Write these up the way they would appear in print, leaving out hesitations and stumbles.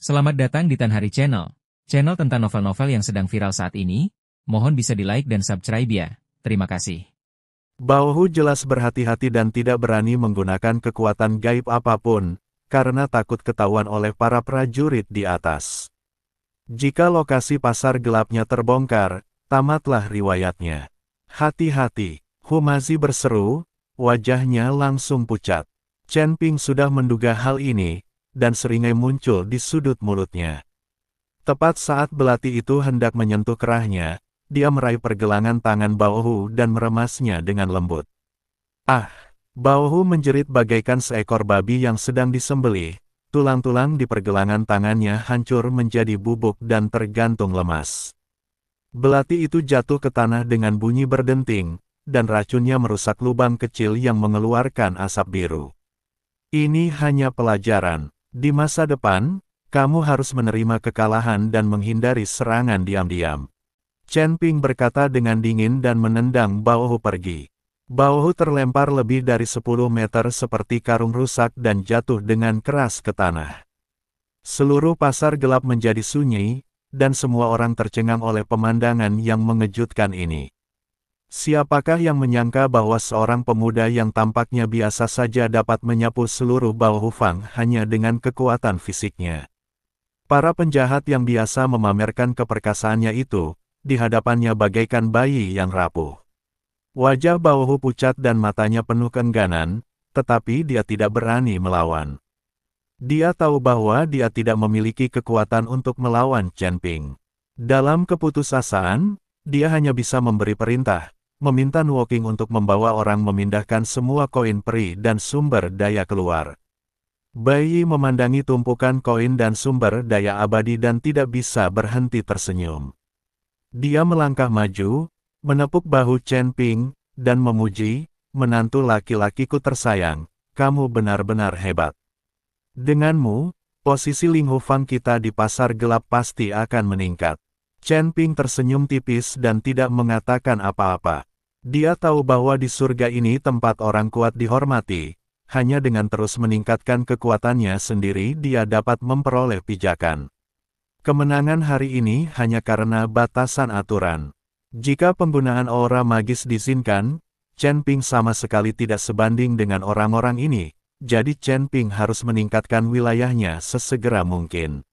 Selamat datang di Tan Hari Channel. Channel tentang novel-novel yang sedang viral saat ini. Mohon bisa di-like dan subscribe ya. Terima kasih. Bao Hu jelas berhati-hati dan tidak berani menggunakan kekuatan gaib apapun, karena takut ketahuan oleh para prajurit di atas. Jika lokasi pasar gelapnya terbongkar, tamatlah riwayatnya. Hati-hati, Humazi berseru, wajahnya langsung pucat. Chen Ping sudah menduga hal ini, dan seringai muncul di sudut mulutnya. Tepat saat belati itu hendak menyentuh kerahnya, dia meraih pergelangan tangan Bao Hu dan meremasnya dengan lembut. Ah! Bao Hu menjerit bagaikan seekor babi yang sedang disembelih. Tulang-tulang di pergelangan tangannya hancur menjadi bubuk dan tergantung lemas. Belati itu jatuh ke tanah dengan bunyi berdenting, dan racunnya merusak lubang kecil yang mengeluarkan asap biru. Ini hanya pelajaran. Di masa depan, kamu harus menerima kekalahan dan menghindari serangan diam-diam. Chen Ping berkata dengan dingin dan menendang Bao Hu pergi. Bao Hu terlempar lebih dari 10 meter seperti karung rusak dan jatuh dengan keras ke tanah. Seluruh pasar gelap menjadi sunyi, dan semua orang tercengang oleh pemandangan yang mengejutkan ini. Siapakah yang menyangka bahwa seorang pemuda yang tampaknya biasa saja dapat menyapu seluruh Bao Hu Fang hanya dengan kekuatan fisiknya? Para penjahat yang biasa memamerkan keperkasaannya itu, di hadapannya bagaikan bayi yang rapuh. Wajah Bao Hu pucat dan matanya penuh keengganan, tetapi dia tidak berani melawan. Dia tahu bahwa dia tidak memiliki kekuatan untuk melawan Chen Ping. Dalam keputusasaan, dia hanya bisa memberi perintah, meminta Nuoking untuk membawa orang memindahkan semua koin peri dan sumber daya keluar. Bayi memandangi tumpukan koin dan sumber daya abadi dan tidak bisa berhenti tersenyum. Dia melangkah maju, menepuk bahu Chen Ping, dan memuji, menantu laki-lakiku tersayang, kamu benar-benar hebat. Denganmu, posisi Ling Hu Fang kita di pasar gelap pasti akan meningkat. Chen Ping tersenyum tipis dan tidak mengatakan apa-apa. Dia tahu bahwa di surga ini tempat orang kuat dihormati, hanya dengan terus meningkatkan kekuatannya sendiri dia dapat memperoleh pijakan. Kemenangan hari ini hanya karena batasan aturan. Jika penggunaan aura magis diizinkan, Chen Ping sama sekali tidak sebanding dengan orang-orang ini, jadi Chen Ping harus meningkatkan wilayahnya sesegera mungkin.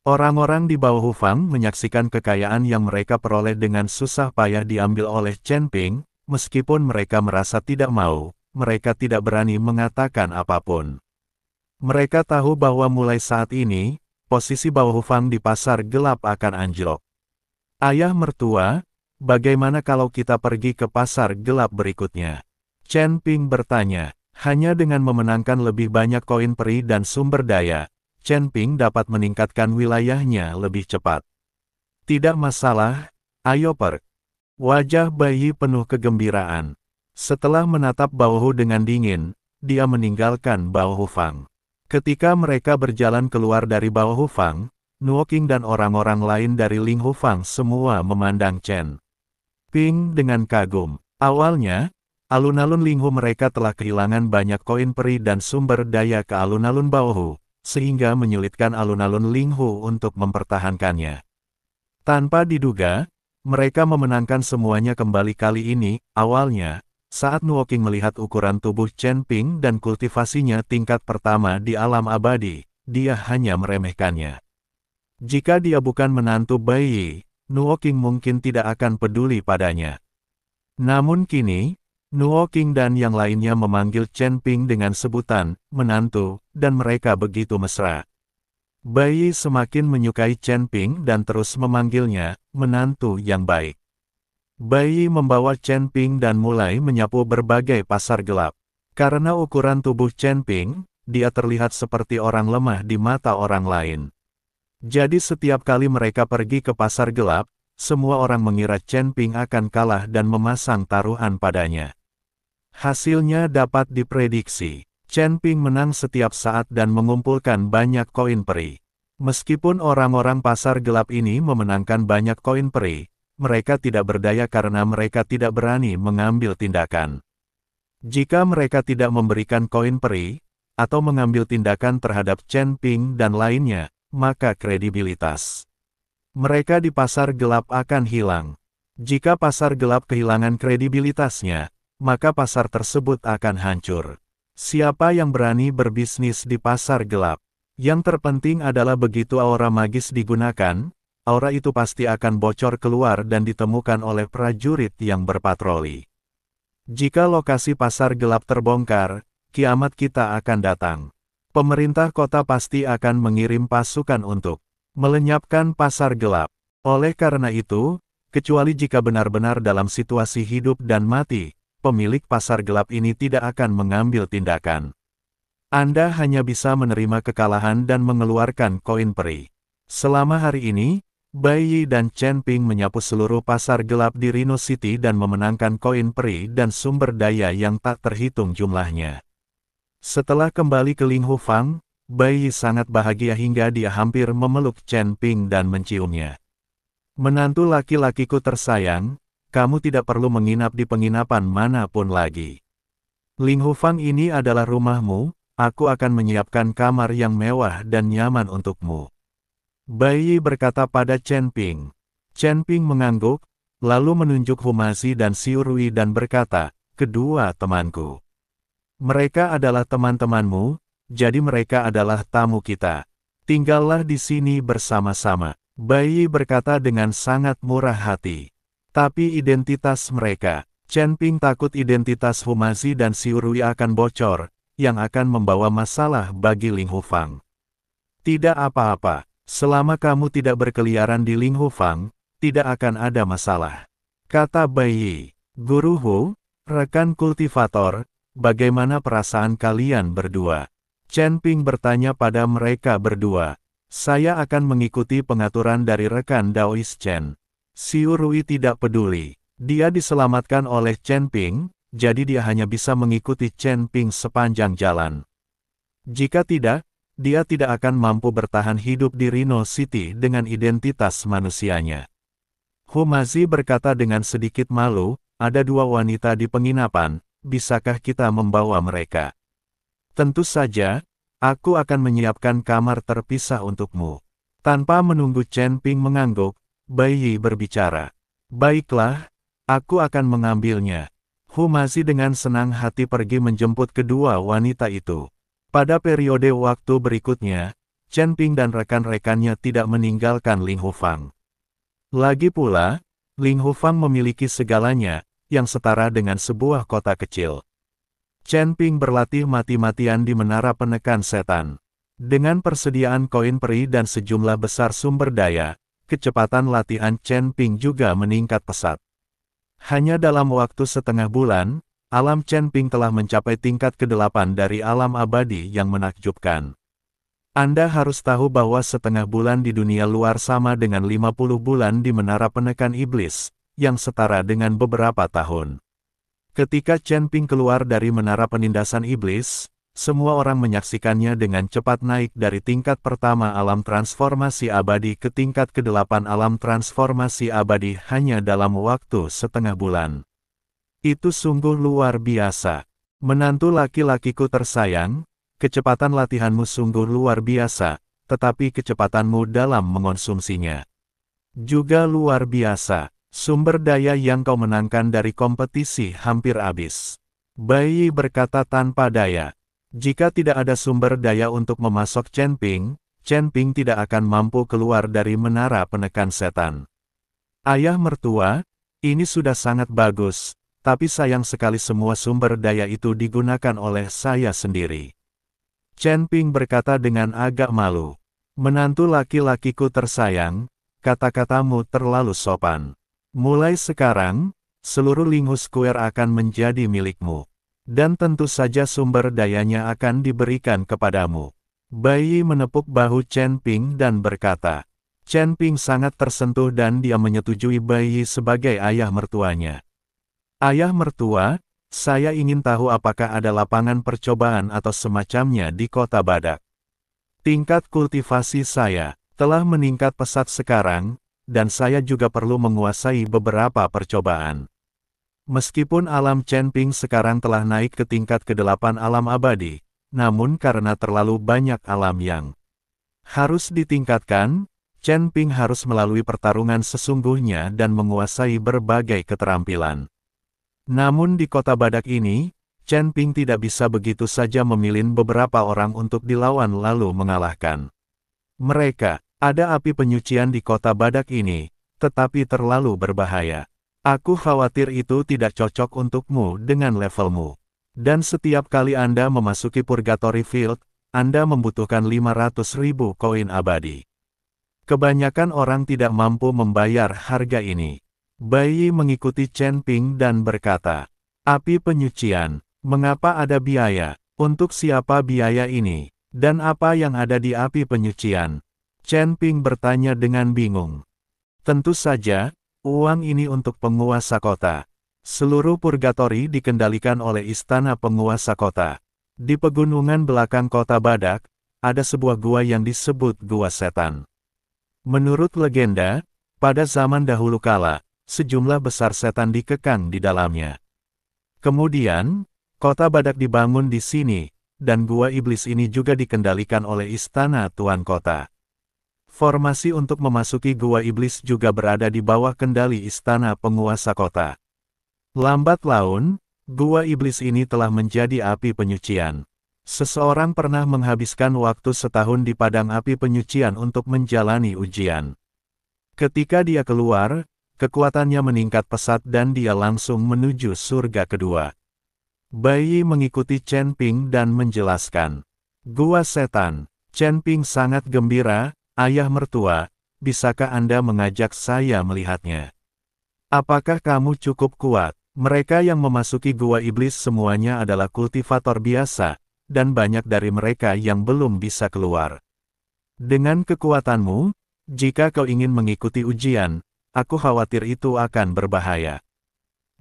Orang-orang di Bao Hu Fang menyaksikan kekayaan yang mereka peroleh dengan susah payah diambil oleh Chen Ping, meskipun mereka merasa tidak mau, mereka tidak berani mengatakan apapun. Mereka tahu bahwa mulai saat ini, posisi Bao Hu Fang di pasar gelap akan anjlok. Ayah mertua, bagaimana kalau kita pergi ke pasar gelap berikutnya? Chen Ping bertanya, hanya dengan memenangkan lebih banyak koin peri dan sumber daya, Chen Ping dapat meningkatkan wilayahnya lebih cepat. Tidak masalah, ayo pergi. Wajah bayi penuh kegembiraan. Setelah menatap Bao Hu dengan dingin, dia meninggalkan Bao Hu Fang. Ketika mereka berjalan keluar dari Bao Hu Fang, Nuoking dan orang-orang lain dari Ling Hu Fang semua memandang Chen Ping dengan kagum. Awalnya, alun-alun Ling Hu mereka telah kehilangan banyak koin peri dan sumber daya ke alun-alun Bao Hu, sehingga menyulitkan alun-alun Ling Hu untuk mempertahankannya. Tanpa diduga, mereka memenangkan semuanya kembali kali ini. Awalnya, saat Nuoking melihat ukuran tubuh Chen Ping dan kultivasinya tingkat pertama di alam abadi, dia hanya meremehkannya. Jika dia bukan menantu bayi, Nuoking mungkin tidak akan peduli padanya. Namun kini, Nuoking dan yang lainnya memanggil Chen Ping dengan sebutan menantu, dan mereka begitu mesra. Bayi semakin menyukai Chen Ping dan terus memanggilnya menantu yang baik. Bayi membawa Chen Ping dan mulai menyapu berbagai pasar gelap. Karena ukuran tubuh Chen Ping, dia terlihat seperti orang lemah di mata orang lain. Jadi setiap kali mereka pergi ke pasar gelap, semua orang mengira Chen Ping akan kalah dan memasang taruhan padanya. Hasilnya dapat diprediksi. Chen Ping menang setiap saat dan mengumpulkan banyak koin peri. Meskipun orang-orang pasar gelap ini memenangkan banyak koin peri, mereka tidak berdaya karena mereka tidak berani mengambil tindakan. Jika mereka tidak memberikan koin peri, atau mengambil tindakan terhadap Chen Ping dan lainnya, maka kredibilitas mereka di pasar gelap akan hilang. Jika pasar gelap kehilangan kredibilitasnya, maka pasar tersebut akan hancur. Siapa yang berani berbisnis di pasar gelap? Yang terpenting adalah begitu aura magis digunakan, aura itu pasti akan bocor keluar dan ditemukan oleh prajurit yang berpatroli. Jika lokasi pasar gelap terbongkar, kiamat kita akan datang. Pemerintah kota pasti akan mengirim pasukan untuk melenyapkan pasar gelap. Oleh karena itu, kecuali jika benar-benar dalam situasi hidup dan mati, pemilik pasar gelap ini tidak akan mengambil tindakan. Anda hanya bisa menerima kekalahan dan mengeluarkan koin peri. Selama hari ini, Bai Yi dan Chen Ping menyapu seluruh pasar gelap di Rhino City dan memenangkan koin peri dan sumber daya yang tak terhitung jumlahnya. Setelah kembali ke Ling Hufang, Bai Yi sangat bahagia hingga dia hampir memeluk Chen Ping dan menciumnya. Menantu laki-lakiku tersayang, kamu tidak perlu menginap di penginapan manapun lagi. Ling Hufang ini adalah rumahmu, aku akan menyiapkan kamar yang mewah dan nyaman untukmu. Bai Yi berkata pada Chen Ping. Chen Ping mengangguk, lalu menunjuk Humazi dan Xiu Rui dan berkata, kedua temanku. Mereka adalah teman-temanmu, jadi mereka adalah tamu kita. Tinggallah di sini bersama-sama. Bai Yi berkata dengan sangat murah hati. Tapi identitas mereka, Chen Ping takut identitas Humazi dan Xiu Rui akan bocor, yang akan membawa masalah bagi Ling Hufang. Tidak apa-apa, selama kamu tidak berkeliaran di Ling Hufang, tidak akan ada masalah. Kata Bai Yi. Guru Hu, rekan kultivator, bagaimana perasaan kalian berdua? Chen Ping bertanya pada mereka berdua. Saya akan mengikuti pengaturan dari rekan Daois Chen. Xiu Rui tidak peduli. Dia diselamatkan oleh Chen Ping, jadi dia hanya bisa mengikuti Chen Ping sepanjang jalan. Jika tidak, dia tidak akan mampu bertahan hidup di Rhino City dengan identitas manusianya. Humazi berkata dengan sedikit malu, ada dua wanita di penginapan, bisakah kita membawa mereka? Tentu saja, aku akan menyiapkan kamar terpisah untukmu. Tanpa menunggu Chen Ping mengangguk, Bai Yi berbicara. Baiklah, aku akan mengambilnya. Humazi dengan senang hati pergi menjemput kedua wanita itu. Pada periode waktu berikutnya, Chen Ping dan rekan-rekannya tidak meninggalkan Ling Hufang. Lagi pula, Ling Hufang memiliki segalanya, yang setara dengan sebuah kota kecil. Chen Ping berlatih mati-matian di menara penekan setan. Dengan persediaan koin peri dan sejumlah besar sumber daya, kecepatan latihan Chen Ping juga meningkat pesat. Hanya dalam waktu setengah bulan, alam Chen Ping telah mencapai tingkat ke-8 dari alam abadi yang menakjubkan. Anda harus tahu bahwa setengah bulan di dunia luar sama dengan 50 bulan di menara penekan iblis, yang setara dengan beberapa tahun. Ketika Chen Ping keluar dari menara penindasan iblis, semua orang menyaksikannya dengan cepat naik dari tingkat pertama alam transformasi abadi ke tingkat ke-8 alam transformasi abadi hanya dalam waktu setengah bulan. Itu sungguh luar biasa. Menantu laki-lakiku tersayang, kecepatan latihanmu sungguh luar biasa, tetapi kecepatanmu dalam mengonsumsinya juga luar biasa. Sumber daya yang kau menangkan dari kompetisi hampir habis. Bai Yi berkata tanpa daya. Jika tidak ada sumber daya untuk memasok Chen Ping tidak akan mampu keluar dari menara penekan setan. Ayah mertua, ini sudah sangat bagus, tapi sayang sekali semua sumber daya itu digunakan oleh saya sendiri. Chen Ping berkata dengan agak malu. Menantu laki-lakiku tersayang, kata-katamu terlalu sopan. Mulai sekarang, seluruh Linghu Square akan menjadi milikmu. Dan tentu saja sumber dayanya akan diberikan kepadamu. Bai Yi menepuk bahu Chen Ping dan berkata. Chen Ping sangat tersentuh dan dia menyetujui Bai Yi sebagai ayah mertuanya. Ayah mertua, saya ingin tahu apakah ada lapangan percobaan atau semacamnya di kota Badak. Tingkat kultivasi saya telah meningkat pesat sekarang, dan saya juga perlu menguasai beberapa percobaan. Meskipun alam Chen Ping sekarang telah naik ke tingkat ke-8 alam abadi, namun karena terlalu banyak alam yang Harus ditingkatkan, Chen Ping harus melalui pertarungan sesungguhnya dan menguasai berbagai keterampilan. Namun di kota badak ini, Chen Ping tidak bisa begitu saja memilih beberapa orang untuk dilawan lalu mengalahkan mereka. Ada api penyucian di kota badak ini, tetapi terlalu berbahaya. Aku khawatir itu tidak cocok untukmu dengan levelmu. Dan setiap kali Anda memasuki Purgatory Field, Anda membutuhkan 500.000 koin abadi. Kebanyakan orang tidak mampu membayar harga ini. Bai Yi mengikuti Chen Ping dan berkata, api penyucian, mengapa ada biaya? Untuk siapa biaya ini? Dan apa yang ada di api penyucian? Chen Ping bertanya dengan bingung. Tentu saja, uang ini untuk penguasa kota. Seluruh purgatori dikendalikan oleh istana penguasa kota. Di pegunungan belakang kota badak, ada sebuah gua yang disebut Gua Setan. Menurut legenda, pada zaman dahulu kala, sejumlah besar setan dikekang di dalamnya. Kemudian, kota badak dibangun di sini, dan gua iblis ini juga dikendalikan oleh istana tuan kota. Formasi untuk memasuki gua iblis juga berada di bawah kendali istana penguasa kota. Lambat laun, gua iblis ini telah menjadi api penyucian. Seseorang pernah menghabiskan waktu setahun di padang api penyucian untuk menjalani ujian. Ketika dia keluar, kekuatannya meningkat pesat dan dia langsung menuju surga kedua. Bai Yi mengikuti Chen Ping dan menjelaskan. Gua Setan, Chen Ping sangat gembira, ayah mertua, bisakah Anda mengajak saya melihatnya? Apakah kamu cukup kuat? Mereka yang memasuki gua iblis semuanya adalah kultivator biasa, dan banyak dari mereka yang belum bisa keluar. Dengan kekuatanmu, jika kau ingin mengikuti ujian, aku khawatir itu akan berbahaya.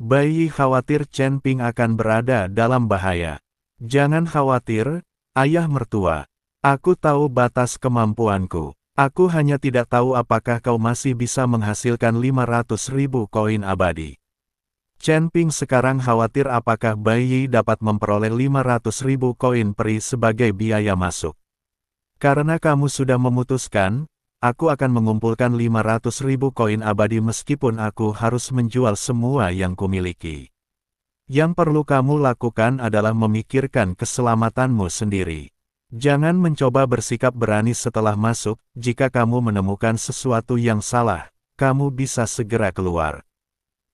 Bai Yi khawatir Chen Ping akan berada dalam bahaya. Jangan khawatir, ayah mertua. Aku tahu batas kemampuanku. Aku hanya tidak tahu apakah kau masih bisa menghasilkan 500.000 koin abadi. Chen Ping sekarang khawatir apakah Bai Yi dapat memperoleh 500.000 koin peri sebagai biaya masuk. Karena kamu sudah memutuskan, aku akan mengumpulkan 500.000 koin abadi meskipun aku harus menjual semua yang kumiliki. Yang perlu kamu lakukan adalah memikirkan keselamatanmu sendiri. Jangan mencoba bersikap berani setelah masuk, jika kamu menemukan sesuatu yang salah, kamu bisa segera keluar.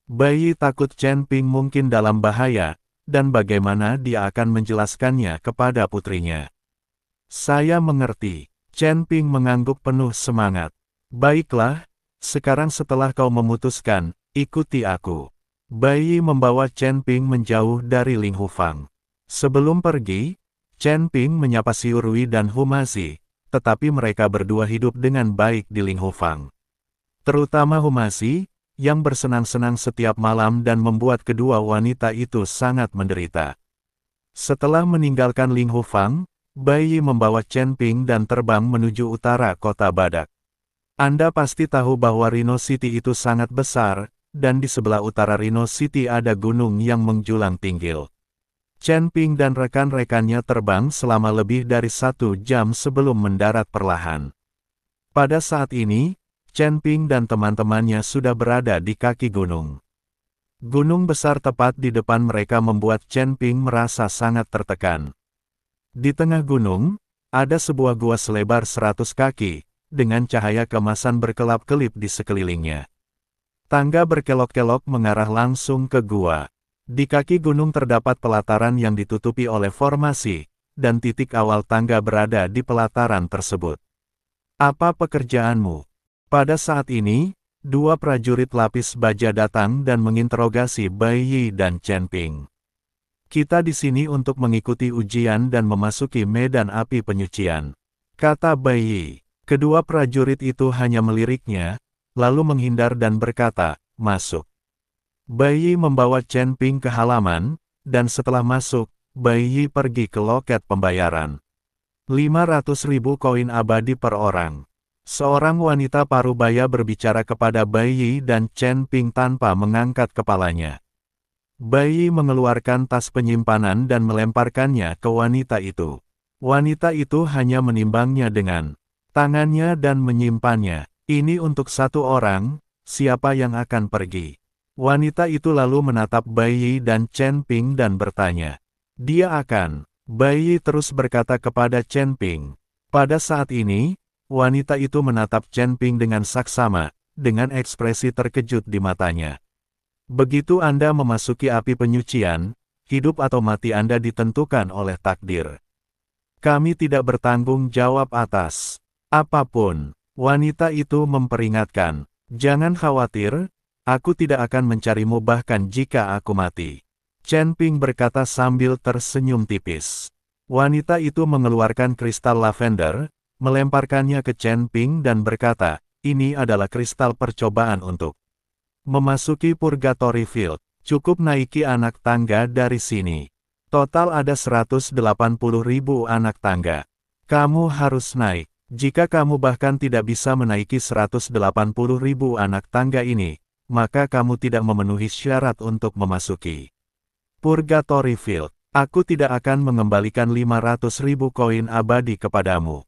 Bai Yi takut Chen Ping mungkin dalam bahaya, dan bagaimana dia akan menjelaskannya kepada putrinya. Saya mengerti. Chen Ping mengangguk penuh semangat. Baiklah, sekarang setelah kau memutuskan, ikuti aku. Bai Yi membawa Chen Ping menjauh dari Ling Hufang. Sebelum pergi, Chen Ping menyapa Xiu Rui dan Humazi, tetapi mereka berdua hidup dengan baik di Ling Hufang. Terutama Humazi, yang bersenang-senang setiap malam dan membuat kedua wanita itu sangat menderita. Setelah meninggalkan Ling Hufang, Bai Yi membawa Chen Ping dan terbang menuju utara kota badak. Anda pasti tahu bahwa Rhino City itu sangat besar, dan di sebelah utara Rhino City ada gunung yang menjulang tinggi. Chen Ping dan rekan-rekannya terbang selama lebih dari 1 jam sebelum mendarat perlahan. Pada saat ini, Chen Ping dan teman-temannya sudah berada di kaki gunung. Gunung besar tepat di depan mereka membuat Chen Ping merasa sangat tertekan. Di tengah gunung, ada sebuah gua selebar 100 kaki, dengan cahaya kemasan berkelap-kelip di sekelilingnya. Tangga berkelok-kelok mengarah langsung ke gua. Di kaki gunung terdapat pelataran yang ditutupi oleh formasi, dan titik awal tangga berada di pelataran tersebut. Apa pekerjaanmu? Pada saat ini, 2 prajurit lapis baja datang dan menginterogasi Bai Yi dan Chen Ping. Kita di sini untuk mengikuti ujian dan memasuki medan api penyucian, kata Bai Yi. Kedua prajurit itu hanya meliriknya, lalu menghindar dan berkata, masuk. Bai Yi membawa Chen Ping ke halaman, dan setelah masuk, Bai Yi pergi ke loket pembayaran. 500.000 koin abadi per orang. Seorang wanita parubaya berbicara kepada Bai Yi dan Chen Ping tanpa mengangkat kepalanya. Bai Yi mengeluarkan tas penyimpanan dan melemparkannya ke wanita itu. Wanita itu hanya menimbangnya dengan tangannya dan menyimpannya. Ini untuk satu orang, siapa yang akan pergi? Wanita itu lalu menatap Bai Yi dan Chen Ping dan bertanya. Dia akan. Bai Yi terus berkata kepada Chen Ping. Pada saat ini, wanita itu menatap Chen Ping dengan saksama, dengan ekspresi terkejut di matanya. Begitu Anda memasuki api penyucian, hidup atau mati Anda ditentukan oleh takdir. Kami tidak bertanggung jawab atas apapun. Wanita itu memperingatkan, jangan khawatir, aku tidak akan mencarimu bahkan jika aku mati. Chen Ping berkata sambil tersenyum tipis. Wanita itu mengeluarkan kristal lavender, melemparkannya ke Chen Ping dan berkata, ini adalah kristal percobaan untuk memasuki Purgatory Field. Cukup naiki anak tangga dari sini. Total ada 180.000 anak tangga. Kamu harus naik. Jika kamu bahkan tidak bisa menaiki 180.000 anak tangga ini, maka kamu tidak memenuhi syarat untuk memasuki Purgatory Field. Aku tidak akan mengembalikan 500.000 koin abadi kepadamu.